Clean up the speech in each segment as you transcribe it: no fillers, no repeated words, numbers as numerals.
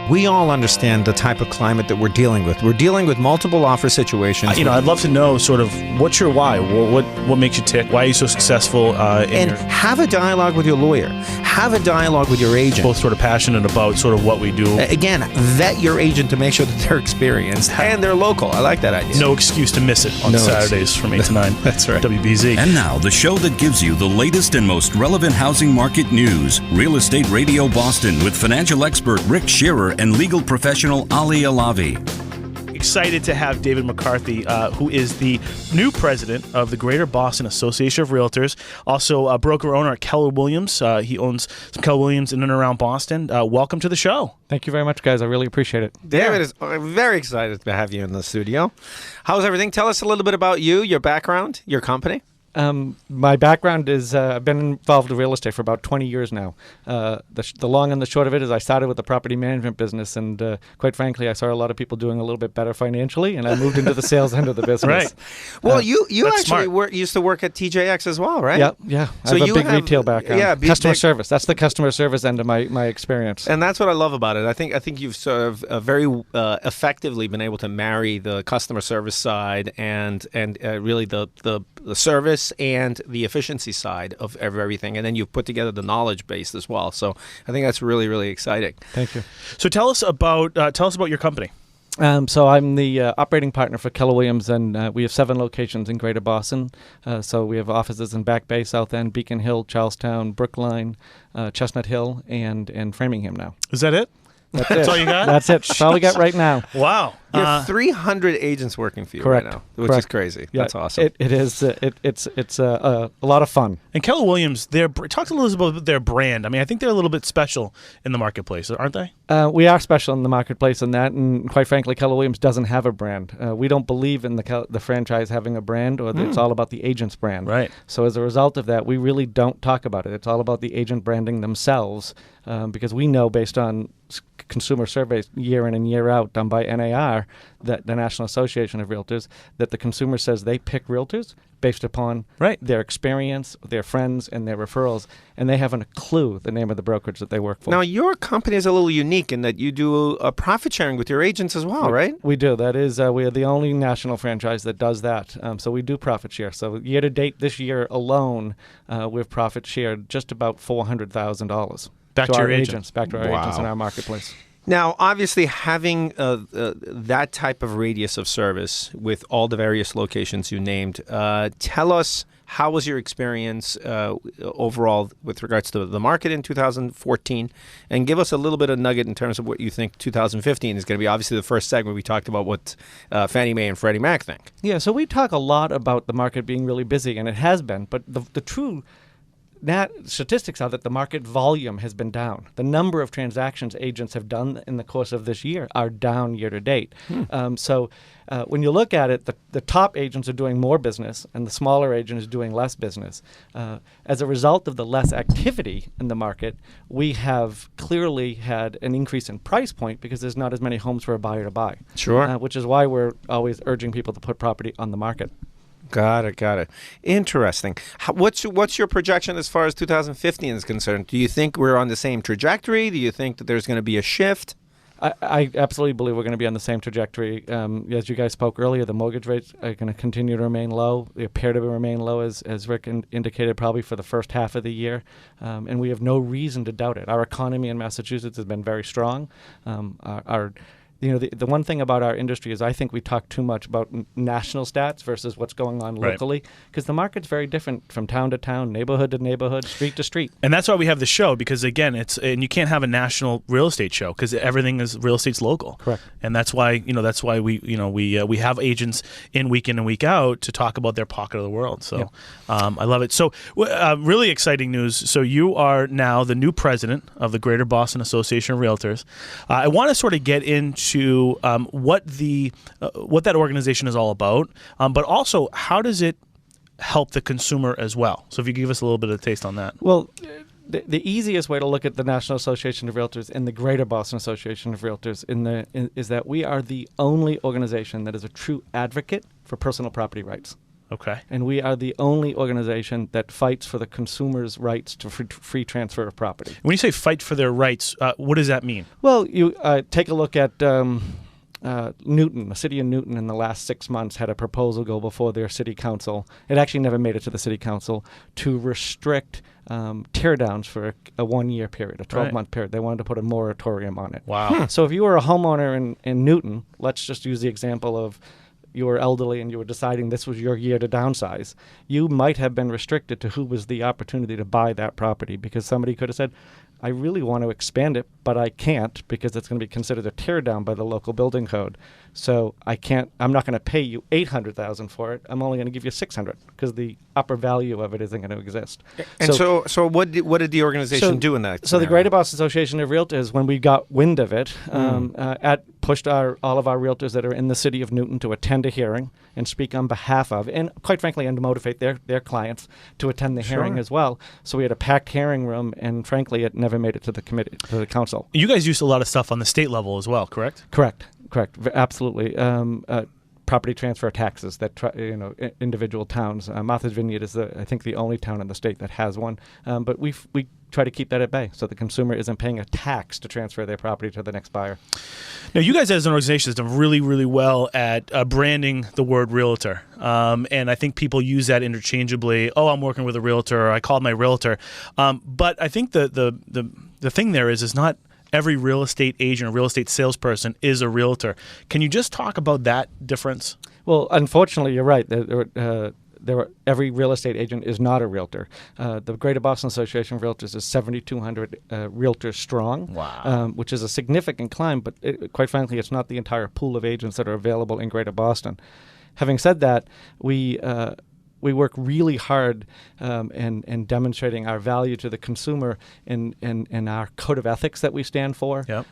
We all understand the type of climate that we're dealing with. We're dealing with multiple offer situations. I'd love to know sort of what's your why? What makes you tick? Why are you so successful? Have a dialogue with your lawyer. Have a dialogue with your agent. Both sort of passionate about sort of what we do. Again, vet your agent to make sure that they're experienced and they're local. I like that idea. No excuse to miss it on Saturdays from 8 to 9. That's right. WBZ. And now, the show that gives you the latest and most relevant housing market news. Real Estate Radio Boston with financial expert Rick Scherer and legal professional Ali Alavi. Excited to have David McCarthy, who is the new president of the Greater Boston Association of Realtors, also a broker owner at Keller Williams. He owns some Keller Williams in and around Boston. Welcome to the show. Thank you very much, guys. I really appreciate it. David is very excited to have you in the studio. How's everything? Tell us a little bit about you, your background, your company. My background is I've been involved in real estate for about 20 years now. The long and the short of it is I started with the property management business, and quite frankly, I saw a lot of people doing a little bit better financially, and I moved into the sales end of the business. Right. Well, you actually used to work at TJX as well, right? Yeah. So I have a big retail background. Yeah, customer service. That's the customer service end of my experience. And that's what I love about it. I think you've sort of very effectively been able to marry the customer service side and really the service and the efficiency side of everything, and then you've put together the knowledge base as well. So I think that's really, really exciting. Thank you. So tell us about your company. So I'm the operating partner for Keller Williams, and we have 7 locations in Greater Boston. So we have offices in Back Bay, South End, Beacon Hill, Charlestown, Brookline, Chestnut Hill, and Framingham now. Is that it? That's all you got? That's it. That's all we got right now. Wow. You have 300 agents working for you correct, right now, which is crazy. Yeah, that's awesome. It is. It's a lot of fun. And Keller Williams, talk a little bit about their brand. I mean, I think they're a little bit special in the marketplace, aren't they? We are special in the marketplace in that, and quite frankly, Keller Williams doesn't have a brand. We don't believe in the franchise having a brand, or it's all about the agent's brand. Right. So as a result of that, we really don't talk about it. It's all about the agent branding themselves, because we know based on consumer surveys year in and year out done by NAR, that the National Association of Realtors, that the consumer says they pick realtors based upon their experience, their friends, and their referrals, and they haven't a clue the name of the brokerage that they work for. Now, your company is a little unique in that you do a profit sharing with your agents as well, right? We do. That is, we are the only national franchise that does that. So we do profit share. So year to date, this year alone, we've profit shared just about $400,000. Back to our agents in our marketplace. Now, obviously, having that type of radius of service with all the various locations you named, tell us, how was your experience overall with regards to the market in 2014? And give us a little bit of nugget in terms of what you think 2015 is going to be. Obviously, the first segment, we talked about what Fannie Mae and Freddie Mac think. Yeah, so we talk a lot about the market being really busy, and it has been. But the true statistics are that the market volume has been down. The number of transactions agents have done in the course of this year are down year to date. So when you look at it, the top agents are doing more business and the smaller agent is doing less business. As a result of the less activity in the market, we have clearly had an increase in price point because there's not as many homes for a buyer to buy. Sure. Which is why we're always urging people to put property on the market. Got it. Interesting. What's your projection as far as 2015 is concerned? Do you think we're on the same trajectory? Do you think that there's going to be a shift? I absolutely believe we're going to be on the same trajectory. As you guys spoke earlier, the mortgage rates are going to continue to remain low. They appear to remain low, as Rick indicated, probably for the first half of the year. And we have no reason to doubt it. Our economy in Massachusetts has been very strong. The one thing about our industry is I think we talk too much about national stats versus what's going on locally, because the market's very different from town to town, neighborhood to neighborhood, street to street. And that's why we have the show, because again, and you can't have a national real estate show because everything is real estate's local. Correct. And that's why we have agents in week in and week out to talk about their pocket of the world. So I love it. So really exciting news. So you are now the new president of the Greater Boston Association of Realtors. I want to sort of get into what that organization is all about, but also how does it help the consumer as well? So if you give us a little bit of a taste on that. Well, the easiest way to look at the National Association of Realtors and the Greater Boston Association of Realtors is that we are the only organization that is a true advocate for personal property rights. Okay. And we are the only organization that fights for the consumer's rights to free transfer of property. When you say fight for their rights, what does that mean? Well, you take a look at Newton. The city of Newton in the last 6 months had a proposal go before their city council. It actually never made it to the city council to restrict tear downs for a 1-year period, a 12-month period. They wanted to put a moratorium on it. Wow. So if you were a homeowner in Newton, let's just use the example of you were elderly and you were deciding this was your year to downsize, you might have been restricted to who was the opportunity to buy that property, because somebody could have said, I really want to expand it, but I can't because it's going to be considered a tear down by the local building code. So I'm not going to pay you $800,000 for it. I'm only going to give you $600 because the upper value of it isn't going to exist. And so what did the organization do in that? So the Greater Boston Association of Realtors, when we got wind of it, pushed all of our realtors that are in the city of Newton to attend a hearing and speak on behalf of, and quite frankly, and to motivate their clients to attend the hearing as well. So we had a packed hearing room, and frankly, it never made it to the committee, to the council. You guys used a lot of stuff on the state level as well, correct? Correct. Absolutely. Property transfer taxes that individual towns. Martha's Vineyard is I think the only town in the state that has one. But we try to keep that at bay so the consumer isn't paying a tax to transfer their property to the next buyer. Now, you guys as an organization have done really, really well at branding the word realtor. And I think people use that interchangeably. Oh, I'm working with a realtor, or I called my realtor. But I think the thing there is not every real estate agent or real estate salesperson is a realtor. Can you just talk about that difference? Well, unfortunately, you're right. Every real estate agent is not a realtor. The Greater Boston Association of Realtors is 7,200 realtors strong, which is a significant climb, but quite frankly, it's not the entire pool of agents that are available in Greater Boston. Having said that, we work really hard in demonstrating our value to the consumer in our code of ethics that we stand for. Yep.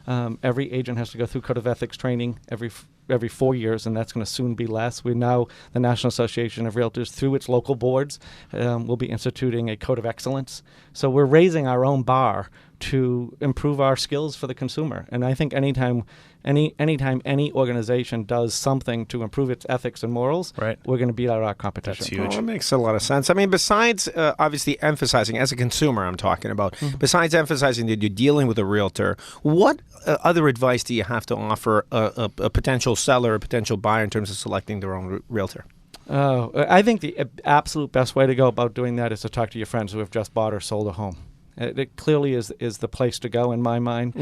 Every agent has to go through code of ethics training every 4 years, and that's going to soon be less. The National Association of Realtors, through its local boards, will be instituting a code of excellence. So we're raising our own bar to improve our skills for the consumer. And I think anytime any organization does something to improve its ethics and morals, we're going to beat out our competition. That's huge. Well, that makes a lot of sense. I mean, besides obviously emphasizing, as a consumer I'm talking about, besides emphasizing that you're dealing with a realtor, what other advice do you have to offer a potential seller, a potential buyer in terms of selecting their own realtor? I think the absolute best way to go about doing that is to talk to your friends who have just bought or sold a home. It clearly is the place to go in my mind.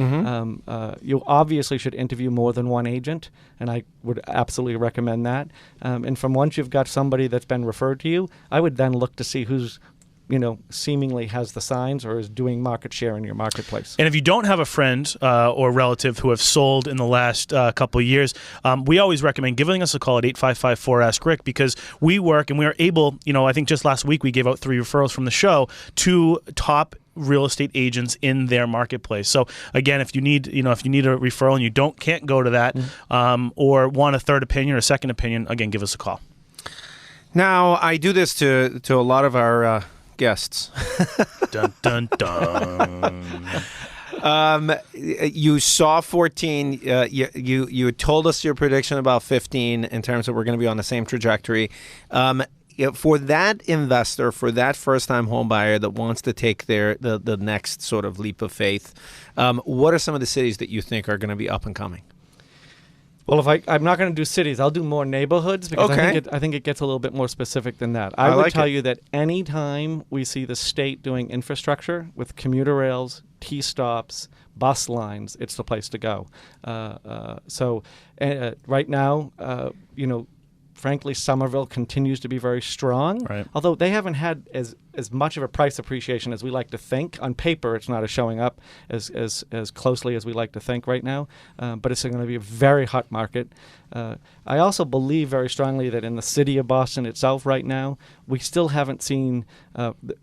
You obviously should interview more than one agent, and I would absolutely recommend that. And from once you've got somebody that's been referred to you, I would then look to see who's seemingly has the signs or is doing market share in your marketplace. And if you don't have a friend or relative who have sold in the last couple of years, we always recommend giving us a call at 855-4-ASK-RICK, because we work and we are able, I think just last week we gave out 3 referrals from the show to top real estate agents in their marketplace. So again, if you need a referral and you can't go to that or want a third opinion or a second opinion, again, give us a call. Now, I do this to a lot of our guests. Dun, dun, dun. You saw 14. You told us your prediction about 15 in terms of we're going to be on the same trajectory. For that investor, for that first-time home buyer that wants to take the next sort of leap of faith, what are some of the cities that you think are going to be up and coming? Well, I'm not going to do cities, I'll do more neighborhoods, because I think it gets a little bit more specific than that. I would tell you that any time we see the state doing infrastructure with commuter rails, T-stops, bus lines, it's the place to go. So right now, frankly, Somerville continues to be very strong, although they haven't had as much of a price appreciation as we like to think. On paper, it's not showing up as closely as we like to think right now, but it's going to be a very hot market. I also believe very strongly that in the city of Boston itself right now, we still haven't seen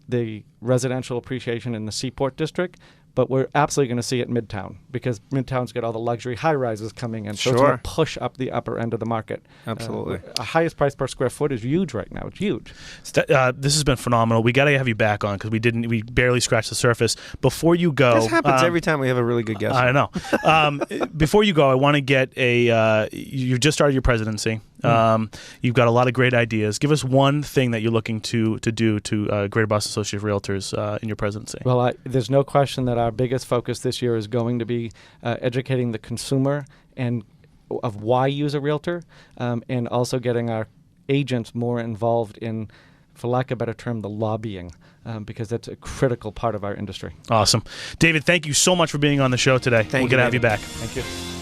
the residential appreciation in the Seaport District, but we're absolutely going to see it in Midtown, because Midtown's got all the luxury high-rises coming in. So it's going to push up the upper end of the market. Absolutely. Our highest price per square foot is huge right now. It's huge. This has been phenomenal. We got to have you back on, because we barely scratched the surface. Before you go... This happens every time we have a really good guest. I know. Before you go, I want to get you've just started your presidency. You've got a lot of great ideas. Give us one thing that you're looking to do to Greater Boston Association of Realtors in your presidency. Well, there's no question that our biggest focus this year is going to be educating the consumer and of why use a realtor, and also getting our agents more involved in, for lack of a better term, the lobbying, because that's a critical part of our industry. Awesome. David, thank you so much for being on the show today. We're going to have you back. Thank you.